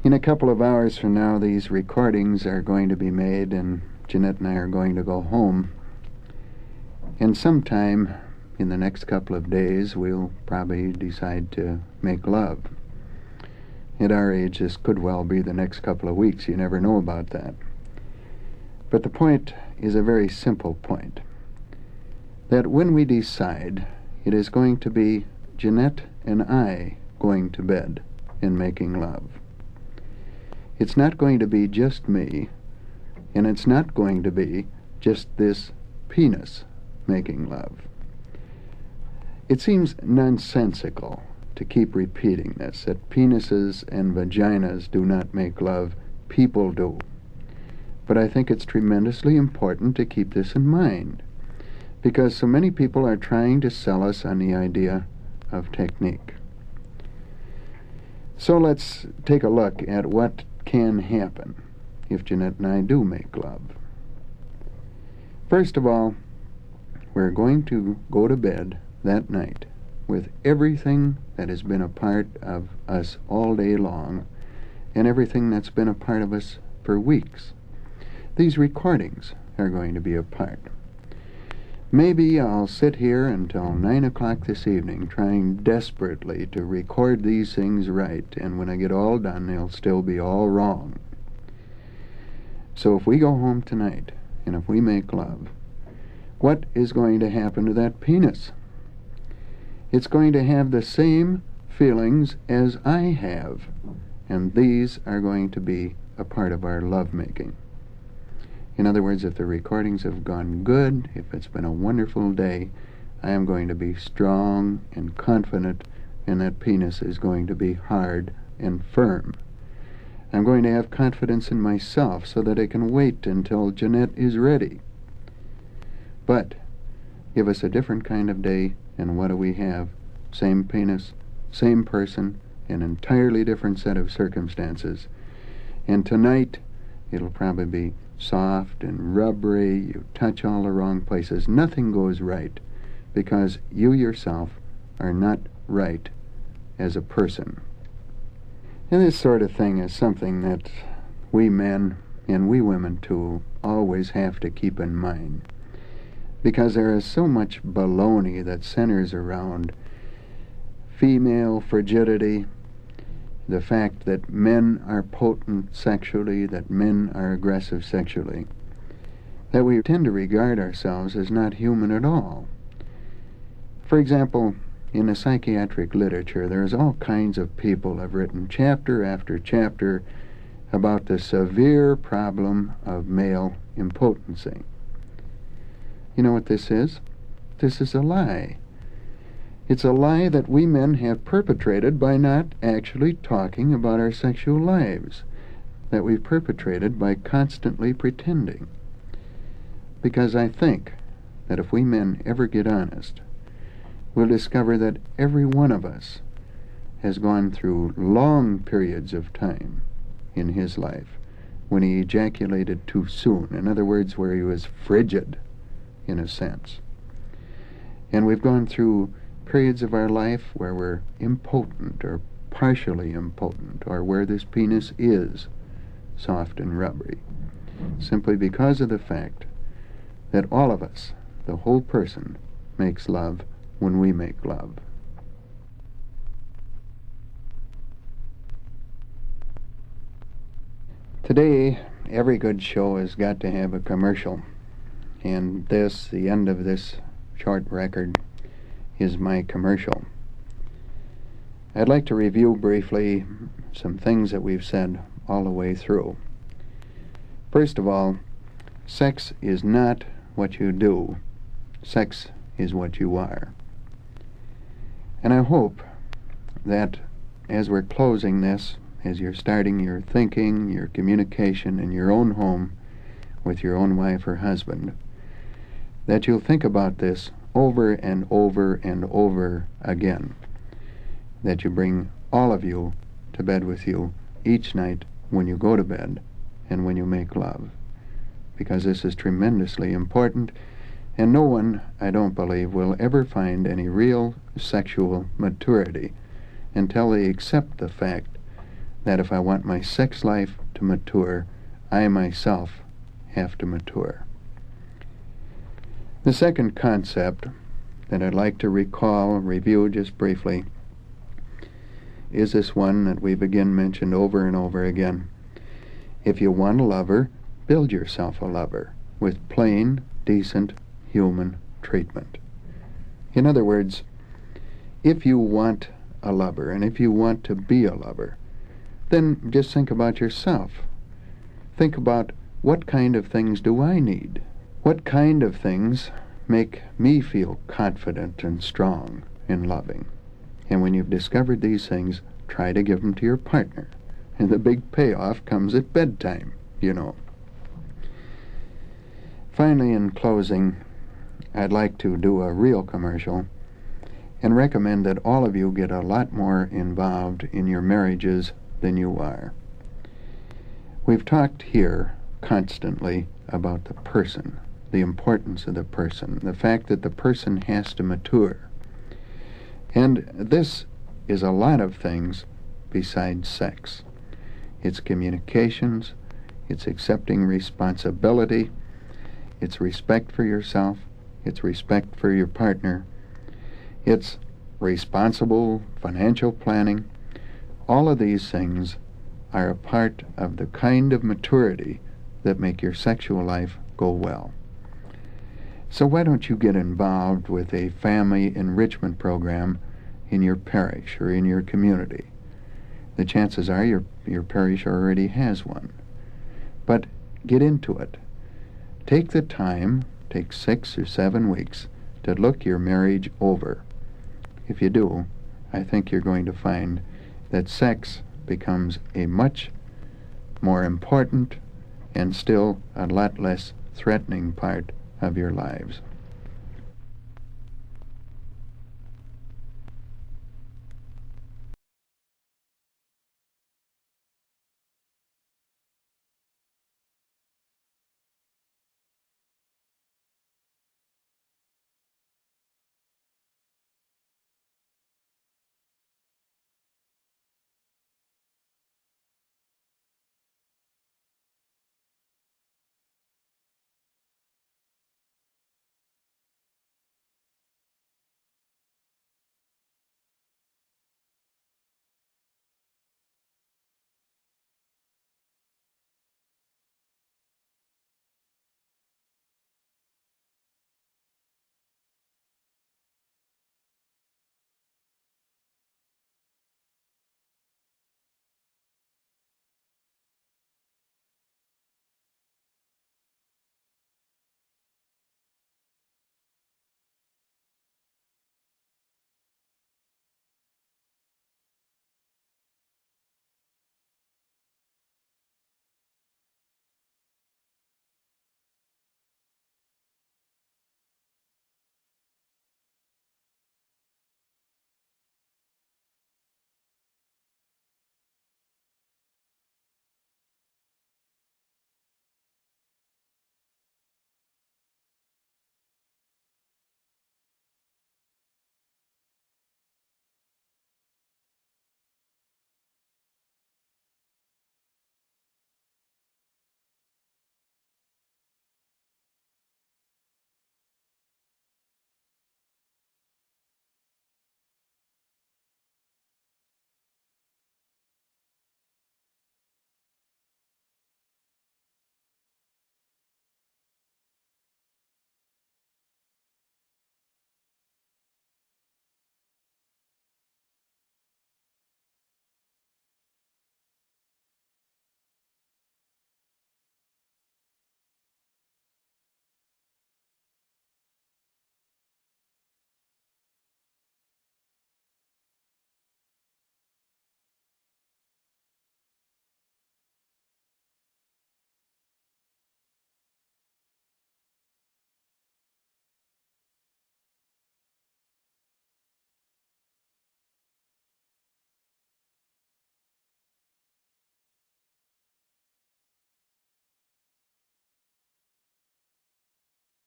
In a couple of hours from now, these recordings are going to be made, and Jeanette and I are going to go home. And sometime in the next couple of days, we'll probably decide to make love. At our age, this could well be the next couple of weeks. You never know about that. But the point is a very simple point. That when we decide, it is going to be Jeanette and I going to bed and making love. It's not going to be just me, and it's not going to be just this penis making love. It seems nonsensical to keep repeating this, that penises and vaginas do not make love, people do. But I think it's tremendously important to keep this in mind, because so many people are trying to sell us on the idea of technique. So let's take a look at what can happen if Jeanette and I do make love. First of all, we're going to go to bed that night with everything that has been a part of us all day long and everything that's been a part of us for weeks. These recordings are going to be a part. Maybe I'll sit here until 9 o'clock this evening trying desperately to record these things right, and when I get all done, they'll still be all wrong. So if we go home tonight, and if we make love, what is going to happen to that penis? It's going to have the same feelings as I have, and these are going to be a part of our lovemaking. In other words, if the recordings have gone good, if it's been a wonderful day, I am going to be strong and confident, and that penis is going to be hard and firm. I'm going to have confidence in myself so that I can wait until Jeanette is ready. But give us a different kind of day, and what do we have? Same penis, same person, an entirely different set of circumstances. And tonight, it'll probably be soft and rubbery. You touch all the wrong places. Nothing goes right because you yourself are not right as a person. And this sort of thing is something that we men, and we women too, always have to keep in mind, because there is so much baloney that centers around female frigidity, the fact that men are potent sexually, that men are aggressive sexually, that we tend to regard ourselves as not human at all. For example, in the psychiatric literature, there's all kinds of people have written chapter after chapter about the severe problem of male impotency. You know what this is? This is a lie. It's a lie that we men have perpetrated by not actually talking about our sexual lives, that we've perpetrated by constantly pretending. Because I think that if we men ever get honest, we'll discover that every one of us has gone through long periods of time in his life when he ejaculated too soon. In other words, where he was frigid, in a sense. And we've gone through periods of our life where we're impotent or partially impotent, or where this penis is soft and rubbery, simply because of the fact that all of us, the whole person, makes love when we make love. Today, every good show has got to have a commercial, and this, the end of this short record, is my commercial. I'd like to review briefly some things that we've said all the way through. First of all, sex is not what you do. Sex is what you are. And I hope that as we're closing this, as you're starting your thinking, your communication in your own home with your own wife or husband, that you'll think about this over and over and over again, that you bring all of you to bed with you each night when you go to bed and when you make love, because this is tremendously important, and no one, I don't believe, will ever find any real sexual maturity until they accept the fact that if I want my sex life to mature, I myself have to mature. The second concept that I'd like to review just briefly, is this one that we've again mentioned over and over again. If you want a lover, build yourself a lover with plain, decent, human treatment. In other words, if you want a lover, and if you want to be a lover, then just think about yourself. Think about, what kind of things do I need? What kind of things make me feel confident and strong and loving? And when you've discovered these things, try to give them to your partner. And the big payoff comes at bedtime, you know. Finally, in closing, I'd like to do a real commercial and recommend that all of you get a lot more involved in your marriages than you are. We've talked here constantly about the person, the importance of the person, the fact that the person has to mature. And this is a lot of things besides sex. It's communications, it's accepting responsibility, it's respect for yourself, it's respect for your partner, it's responsible financial planning. All of these things are a part of the kind of maturity that make your sexual life go well. So why don't you get involved with a family enrichment program in your parish or in your community? The chances are your parish already has one. But get into it. Take the time, take 6 or 7 weeks to look your marriage over. If you do, I think you're going to find that sex becomes a much more important and still a lot less threatening part of your lives.